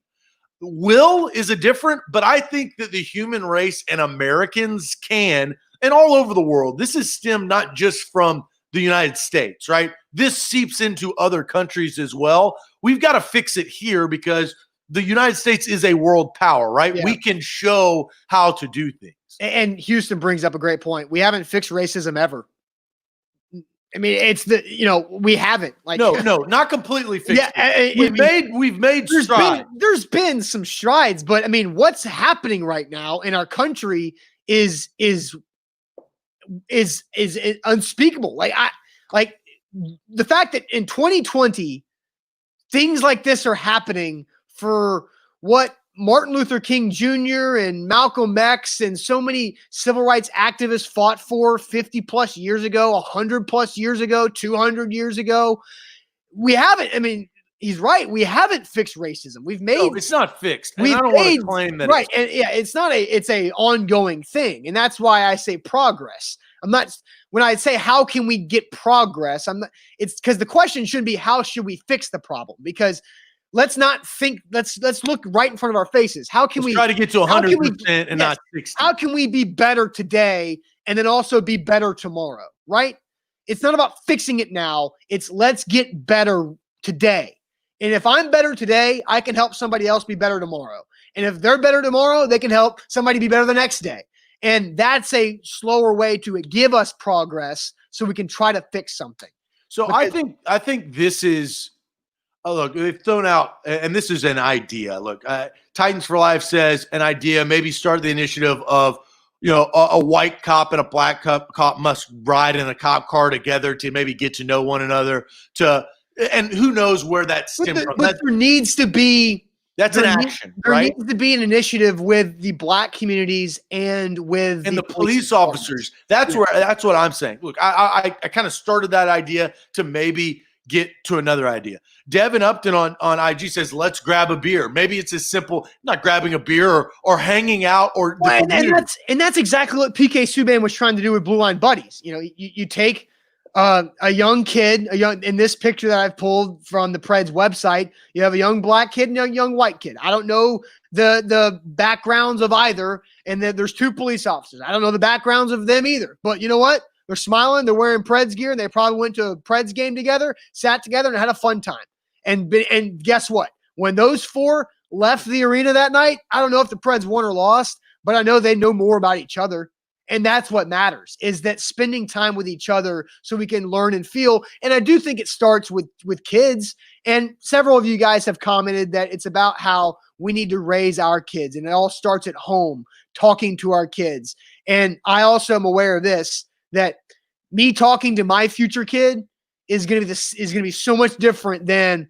Will is a different, but I think that the human race and Americans can, and all over the world. This is stemmed not just from the United States, right? This seeps into other countries as well. We've got to fix it here because the United States is a world power, right? Yeah. We can show how to do things. And Houston brings up a great point. We haven't fixed racism ever. I mean, we haven't. Like, no, not completely fixed. Yeah, we've made strides. There's been some strides, but I mean, what's happening right now in our country is unspeakable. Like the fact that in 2020 things like this are happening for what Martin Luther King Jr. and Malcolm X and so many civil rights activists fought for 50 plus years ago, 100 plus years ago, 200 years ago. We haven't, I mean, he's right. We haven't fixed racism. It's not fixed. And I don't want to claim that. Right. And yeah, it's a ongoing thing. And that's why I say progress. When I say, how can we get progress? It's because the question shouldn't be, how should we fix the problem? Because let's not think. Let's look right in front of our faces. How can we try to get to 100% and not 60? How can we be better today and then also be better tomorrow? Right? It's not about fixing it now. It's let's get better today. And if I'm better today, I can help somebody else be better tomorrow. And if they're better tomorrow, they can help somebody be better the next day. And that's a slower way to give us progress so we can try to fix something. So because I think this is. Oh, look, they've thrown out, and this is an idea. Look, Titans for Life says an idea, maybe start the initiative of, a white cop and a black cop must ride in a cop car together to maybe get to know one another. And who knows where that stems from. But there needs to be. That's an action, right? There needs to be an initiative with the black communities and with the police officers. That's what I'm saying. Look, I kind of started that idea to maybe get to another idea. Devin Upton on IG says, let's grab a beer. Maybe it's as simple, not grabbing a beer or hanging out or and that's exactly what PK Subban was trying to do with Blue Line Buddies. You take a young kid, in this picture that I've pulled from the Preds website, you have a young black kid and a young white kid. I don't know the backgrounds of either. And then there's two police officers. I don't know the backgrounds of them either, but you know what? They're smiling. They're wearing Preds gear. And they probably went to a Preds game together, sat together, and had a fun time. And guess what? When those four left the arena that night, I don't know if the Preds won or lost, but I know they know more about each other. And that's what matters, is that spending time with each other so we can learn and feel. And I do think it starts with kids. And several of you guys have commented that it's about how we need to raise our kids. And it all starts at home, talking to our kids. And I also am aware of this, that me talking to my future kid is going to be so much different than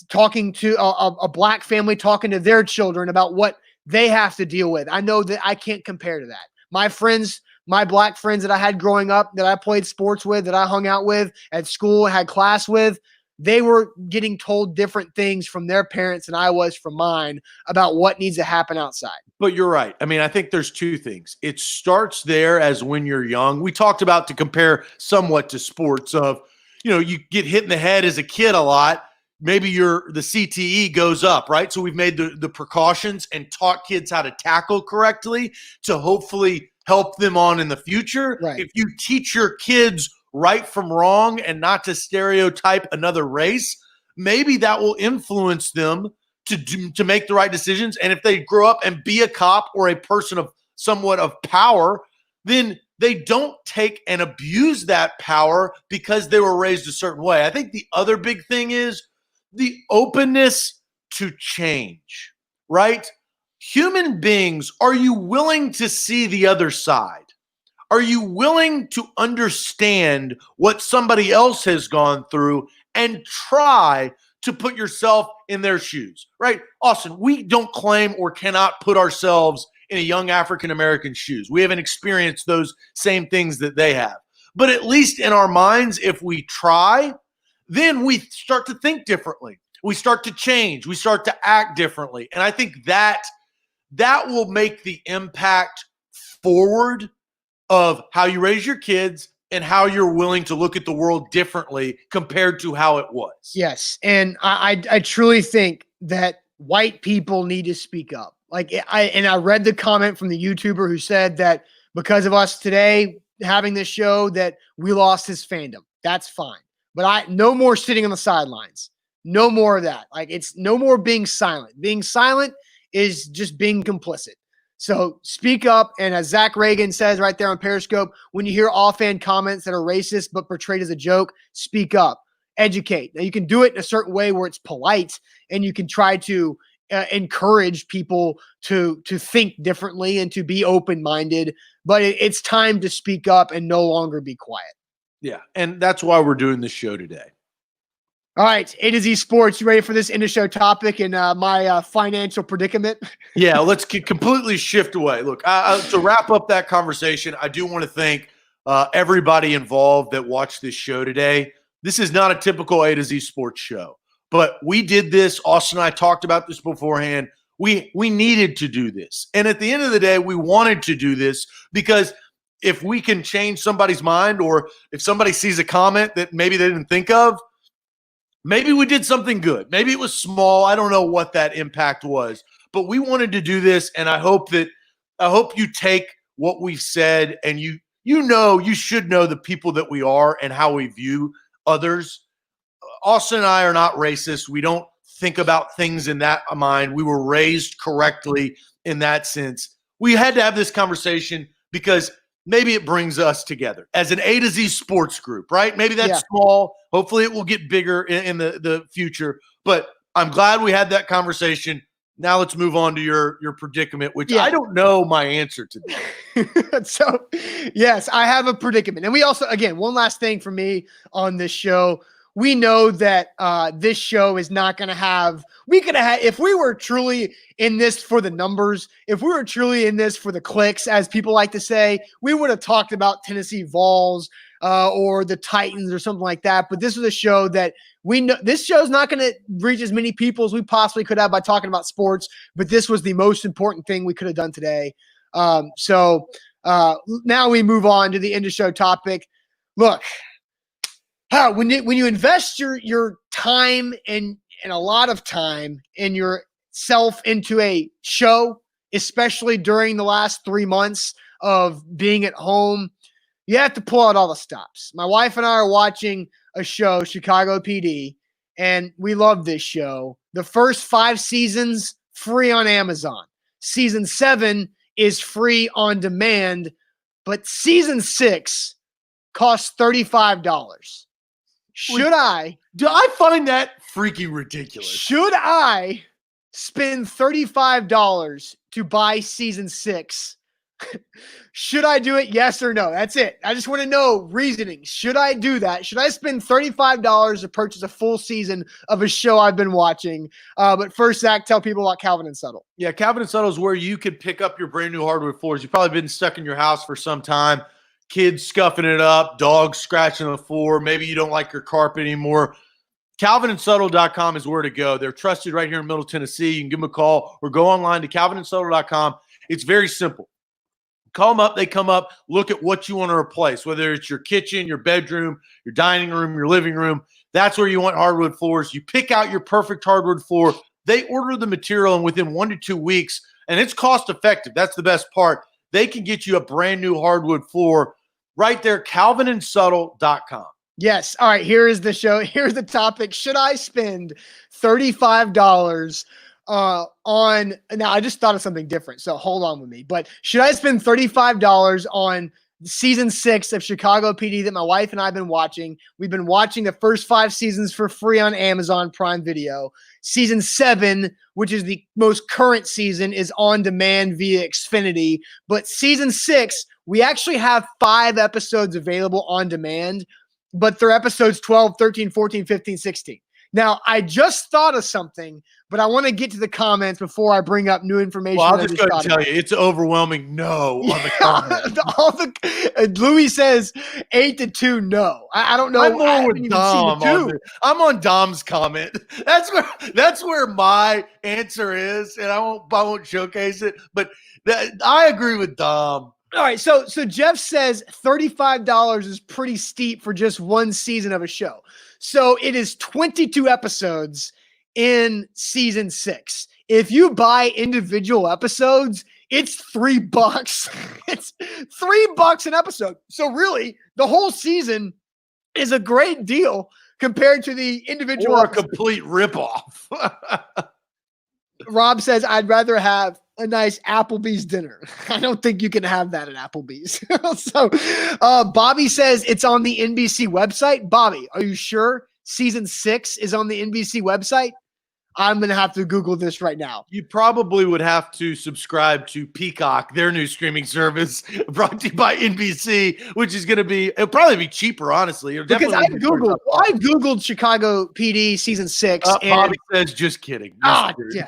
talking to a black family, talking to their children about what they have to deal with. I know that I can't compare to that. My friends, my black friends that I had growing up, that I played sports with, that I hung out with at school, had class with, they were getting told different things from their parents than I was from mine about what needs to happen outside. But you're right. I mean, I think there's two things. It starts there as when you're young. We talked about, to compare somewhat to sports, of, you get hit in the head as a kid a lot. Maybe the CTE goes up, right? So we've made the precautions and taught kids how to tackle correctly to hopefully help them on in the future. Right. If you teach your kids right from wrong and not to stereotype another race, maybe that will influence them to make the right decisions. And if they grow up and be a cop or a person of somewhat of power, then they don't take and abuse that power because they were raised a certain way. I think the other big thing is the openness to change, right? Human beings, are you willing to see the other side? Are you willing to understand what somebody else has gone through and try to put yourself in their shoes, right? Austin, we don't claim or cannot put ourselves in a young African-American's shoes. We haven't experienced those same things that they have. But at least in our minds, if we try, then we start to think differently. We start to change. We start to act differently. And I think that will make the impact forward of how you raise your kids and how you're willing to look at the world differently compared to how it was. Yes. And I truly think that white people need to speak up. Like I read the comment from the YouTuber who said that because of us today having this show that we lost his fandom. That's fine. But no more sitting on the sidelines. No more of that. Like, it's no more being silent. Being silent is just being complicit. So speak up. And as Zach Reagan says right there on Periscope, when you hear offhand comments that are racist but portrayed as a joke, speak up, educate. Now, you can do it in a certain way where it's polite, and you can try to encourage people to think differently and to be open-minded. But it's time to speak up and no longer be quiet. Yeah, and that's why we're doing this show today. All right, A to Z Sports, you ready for this end-of-show topic and my financial predicament? Yeah, let's completely shift away. Look, to wrap up that conversation, I do want to thank everybody involved that watched this show today. This is not a typical A to Z Sports show, but we did this. Austin and I talked about this beforehand. We needed to do this. And at the end of the day, we wanted to do this because if we can change somebody's mind, or if somebody sees a comment that maybe they didn't think of, maybe we did something good. Maybe it was small. I don't know what that impact was, but we wanted to do this. And I hope you take what we've said, and you should know the people that we are and how we view others. Austin and I are not racist. We don't think about things in that mind. We were raised correctly in that sense. We had to have this conversation because maybe it brings us together as an A to Z Sports group, right? Maybe that's small. Hopefully it will get bigger in the future. But I'm glad we had that conversation. Now let's move on to your predicament, which I don't know my answer to that. So, yes, I have a predicament. And we also, again, one last thing for me on this show. We know that this show is not going to have – we could have – if we were truly in this for the numbers, if we were truly in this for the clicks, as people like to say, we would have talked about Tennessee Vols or the Titans or something like that. But this was a show that we know – this show is not going to reach as many people as we possibly could have by talking about sports, but this was the most important thing we could have done today. So now we move on to the end of show topic. Look – when you invest your time and a lot of time and yourself into a show, especially during the last 3 months of being at home, you have to pull out all the stops. My wife and I are watching a show, Chicago PD, and we love this show. The first 5 seasons free on Amazon. Season 7 is free on demand, but season 6 costs $35. Should I find that freaking ridiculous. Should I spend $35 to buy season 6? Should I do it? Yes or no? That's it. I just want to know reasoning. Should I do that? Should I spend $35 to purchase a full season of a show I've been watching? But first, Zach, tell people about Calvin and Settle. Yeah, Calvin and Settle is where you can pick up your brand new hardwood floors. You've probably been stuck in your house for some time. Kids scuffing it up, dogs scratching the floor. Maybe you don't like your carpet anymore. CalvinandSettle.com is where to go. They're trusted right here in Middle Tennessee. You can give them a call or go online to CalvinandSettle.com. It's very simple. Call them up. They come up, look at what you want to replace, whether it's your kitchen, your bedroom, your dining room, your living room. That's where you want hardwood floors. You pick out your perfect hardwood floor. They order the material, and within 1 to 2 weeks, and it's cost effective. That's the best part. They can get you a brand new hardwood floor right there, CalvinandSettle.com. Yes. All right. Here is the show. Here's the topic. Should I spend $35 on – now, I just thought of something different, so hold on with me. But should I spend $35 on season 6 of Chicago PD that my wife and I have been watching? We've been watching the first 5 seasons for free on Amazon Prime Video. Season 7, which is the most current season, is on demand via Xfinity. But season 6, we actually have 5 episodes available on demand, but they're episodes 12, 13, 14, 15, 16. Now, I just thought of something, but I want to get to the comments before I bring up new information. Well, I'll just go and tell you, it's overwhelming no on the comments. Louis says 8-2 no. I don't know. I'm more with Dom. I'm on Dom's comment. That's where my answer is, and I won't showcase it, but I agree with Dom. All right, so Jeff says $35 is pretty steep for just one season of a show. So it is 22 episodes in season 6. If you buy individual episodes, it's $3. It's $3 an episode. So really, the whole season is a great deal compared to the individual. Or a complete ripoff. Rob says, I'd rather have a nice Applebee's dinner. I don't think you can have that at Applebee's. So Bobby says it's on the NBC website. Bobby, are you sure season 6 is on the NBC website? I'm going to have to Google this right now. You probably would have to subscribe to Peacock, their new streaming service brought to you by NBC, which is going to be, it'll probably be cheaper, honestly. Because I've Googled Chicago PD season 6. And Bobby says, just kidding. Yeah.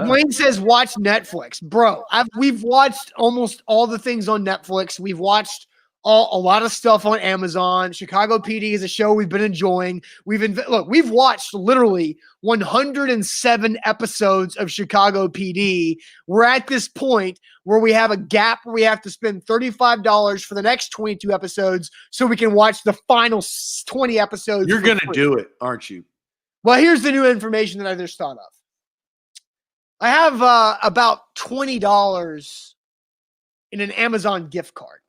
Wayne says, watch Netflix. Bro, we've watched almost all the things on Netflix. We've watched a lot of stuff on Amazon. Chicago PD is a show we've been enjoying. We've watched literally 107 episodes of Chicago PD. We're at this point where we have a gap where we have to spend $35 for the next 22 episodes so we can watch the final 20 episodes. You're going to do it, aren't you? Well, here's the new information that I just thought of. I have about $20 in an Amazon gift card.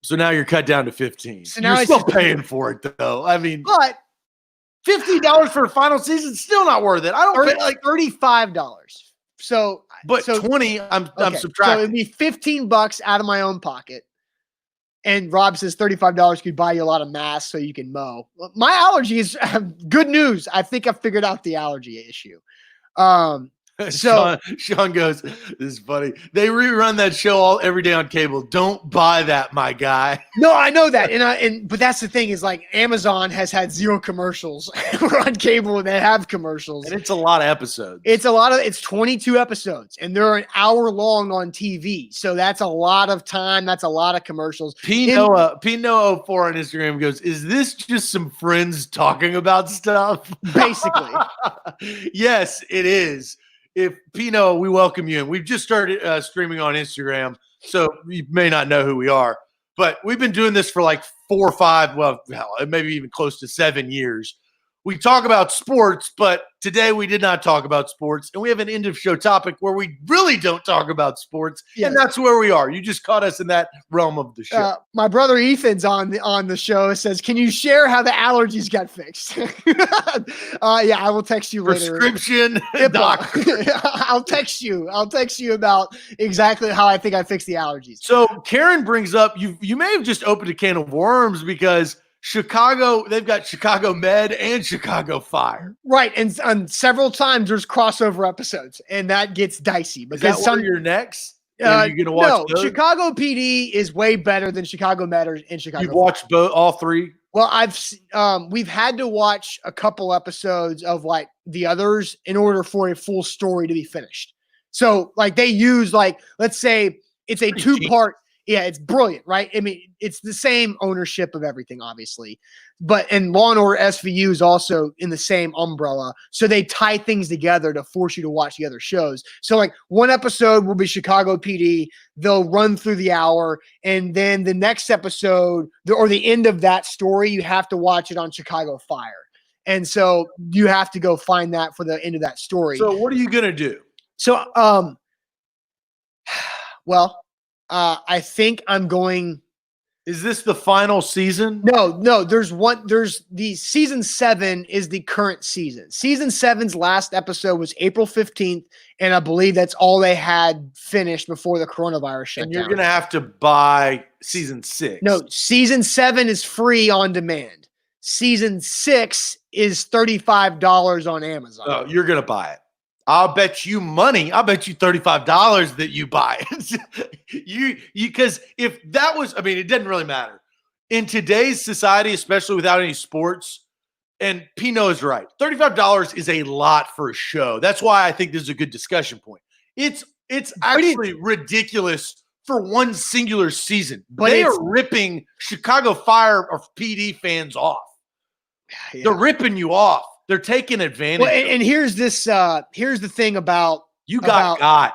So now you're cut down to 15. So now you're still paying for it, though. I mean, but $50 for a final season is still not worth it. I don't pay like $35. So, but 20, I'm subtracting. So it'd be $15 out of my own pocket. And Rob says $35 could buy you a lot of masks so you can mow. My allergy is good news. I think I figured out the allergy issue. So Sean goes, this is funny. They rerun that show every day on cable. Don't buy that, my guy. No, I know that. But that's the thing is like Amazon has had 0 commercials. We're on cable and they have commercials. And it's a lot of episodes. It's 22 episodes and they're an hour long on TV. So that's a lot of time. That's a lot of commercials. P-Noah 04 on Instagram goes, is this just some friends talking about stuff? Basically. Yes, it is. If Pino, we welcome you in. We've just started streaming on Instagram, so you may not know who we are, but we've been doing this for like 4 or 5, well, maybe even close to 7 years. we talk about sports, but today we did not talk about sports, and we have an end of show topic where we really don't talk about sports, Yes. and that's where we are. You just caught us in that realm of the show. My brother Ethan's on the show. Says, "Can you share how the allergies got fixed?" Yeah, I will text you later. Prescription doctor. I'll text you. I'll text you about exactly how I think I fixed the allergies. So Karen brings up you may have just opened a can of worms because Chicago, they've got Chicago Med and Chicago Fire. Right. And several times there's crossover episodes, and that gets dicey because some of your next. Are you going to watch those? Chicago PD is way better than Chicago Med and Chicago. You've watched all three? Well, we've had to watch a couple episodes of like the others in order for a full story to be finished. So like they use like, let's say it's a two-part. Yeah, it's brilliant, right? I mean, it's the same ownership of everything, obviously. And Law and Order SVU is also in the same umbrella. So they tie things together to force you to watch the other shows. So like one episode will be Chicago PD. They'll run through the hour. And then the next episode or the end of that story, you have to watch it on Chicago Fire. And so you have to go find that for the end of that story. So what are you going to do? So, I think I'm going. Is this the final season? No. There's the season 7 is the current season. Season 7's last episode was April 15th, and I believe that's all they had finished before the coronavirus shut down. And you're going to have to buy season 6. No, season 7 is free on demand. Season 6 is $35 on Amazon. Oh, you're going to buy it. I'll bet you money. I'll bet you $35 that you buy it. Because if that was, I mean, it doesn't really matter in today's society, especially without any sports. And Pino is right. $35 is a lot for a show. That's why I think this is a good discussion point. It's actually ridiculous for one singular season. But they are ripping Chicago Fire or PD fans off. Yeah. They're ripping you off. They're taking advantage. Well, and here's the thing about you got.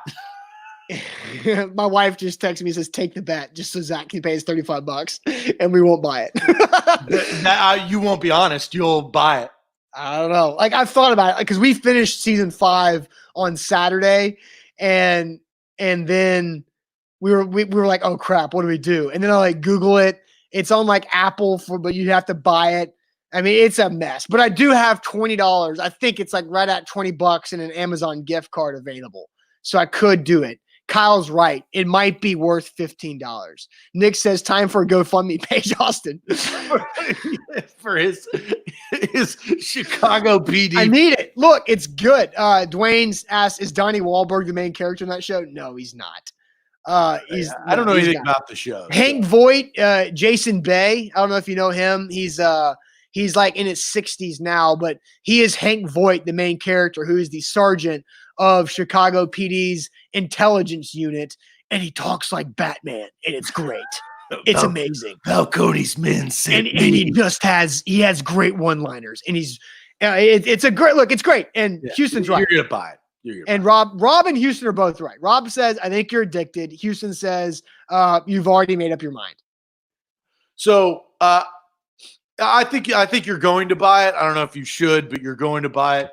My wife just texted me and says, "Take the bet," just so Zach can pay us $35 and we won't buy it. You won't be honest. You'll buy it. I don't know. Like I've thought about it because we finished season 5 on Saturday, and then we were like, "Oh crap, what do we do?" And then I like Google it. It's on like Apple but you have to buy it. I mean, it's a mess, but I do have $20. I think it's like right at $20 and an Amazon gift card available. So I could do it. Kyle's right. It might be worth $15. Nick says time for a GoFundMe page, Austin. For his Chicago PD. I need it. Look, it's good. Dwayne's asked, is Donnie Wahlberg the main character in that show? No, he's not. I don't know anything about the show. Hank Voight, Jason Bay. I don't know if you know him. He's like in his 60s now, but he is Hank Voight, the main character, who is the sergeant of Chicago PD's intelligence unit, and he talks like Batman, and it's great. It's amazing. How Cody's men sent and he just has great one-liners, and it's a great look. It's great, and Houston's right. You're gonna buy it. And Rob and Houston are both right. Rob says, "I think you're addicted." Houston says, "You've already made up your mind." So. I think you're going to buy it. I don't know if you should, but you're going to buy it.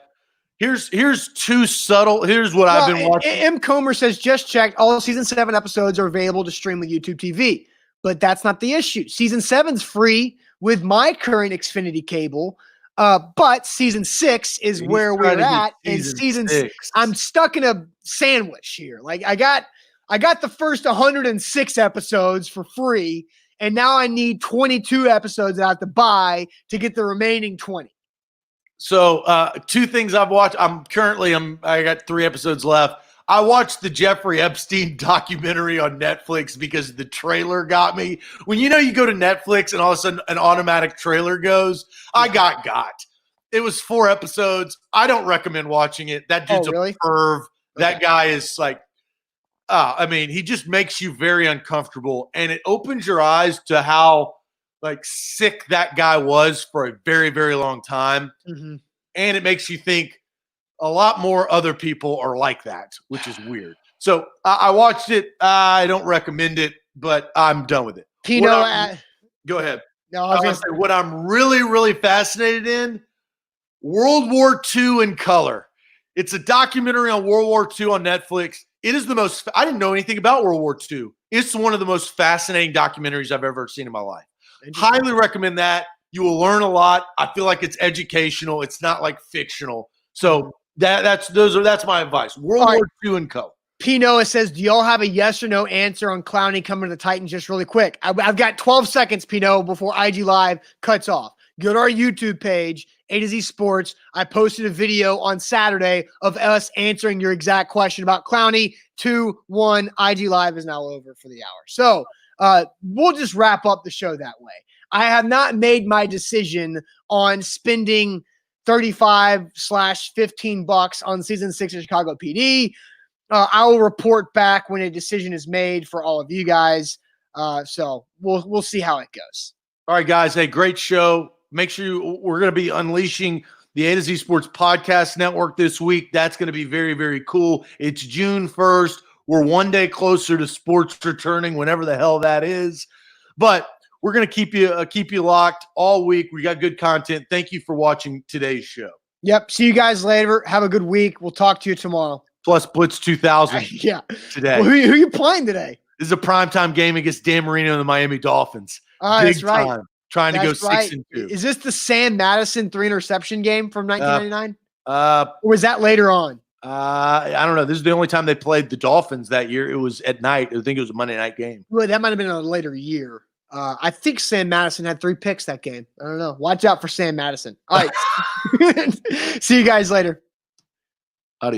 Here's what I've been watching. M. Comer says, just checked. All season 7 episodes are available to stream with YouTube TV, but that's not the issue. Season 7's free with my current Xfinity cable. But season 6 is where we're at. And season 6, I'm stuck in a sandwich here. Like I got the first 106 episodes for free. And now I need 22 episodes that I have to buy to get the remaining 20. So 2 things I've watched. I got 3 episodes left. I watched the Jeffrey Epstein documentary on Netflix because the trailer got me. When you go to Netflix and all of a sudden an automatic trailer goes, I got. It was 4 episodes. I don't recommend watching it. That dude's a perv. That guy is like, he just makes you very uncomfortable, and it opens your eyes to how like sick that guy was for a very, very long time. Mm-hmm. And it makes you think a lot more other people are like that, which is weird. So I watched it. I don't recommend it, but I'm done with it. Go ahead. No, I was going to say what I'm really, really fascinated in World War II in Color. It's a documentary on World War II on Netflix. It is the most, I didn't know anything about World War II. It's one of the most fascinating documentaries I've ever seen in my life. Highly recommend that. You will learn a lot. I feel like it's educational. It's not like fictional. So that's my advice. World War II in Color. P. Noah says, do y'all have a yes or no answer on Clowney coming to the Titans just really quick? I've got 12 seconds, P. Noah, before IG Live cuts off. Go to our YouTube page, A to Z Sports. I posted a video on Saturday of us answering your exact question about Clowney. 2-1, IG Live is now over for the hour. So we'll just wrap up the show that way. I have not made my decision on spending $35/$15 on season 6 of Chicago PD. I will report back when a decision is made for all of you guys. So we'll see how it goes. All right, guys. Hey, great show. Make sure we're going to be unleashing the A to Z Sports Podcast Network this week. That's going to be very, very cool. It's June 1st. We're one day closer to sports returning, whenever the hell that is. But we're going to keep you locked all week. We got good content. Thank you for watching today's show. Yep. See you guys later. Have a good week. We'll talk to you tomorrow. Plus Blitz 2000 yeah. today. Well, who are you playing today? This is a primetime game against Dan Marino and the Miami Dolphins. That's right. Time. Trying to go 6-2. Is this the Sam Madison 3-interception game from 1999? Or was that later on? I don't know. This is the only time they played the Dolphins that year. It was at night. I think it was a Monday night game. Well, that might have been a later year. I think Sam Madison had 3 picks that game. I don't know. Watch out for Sam Madison. All right. See you guys later.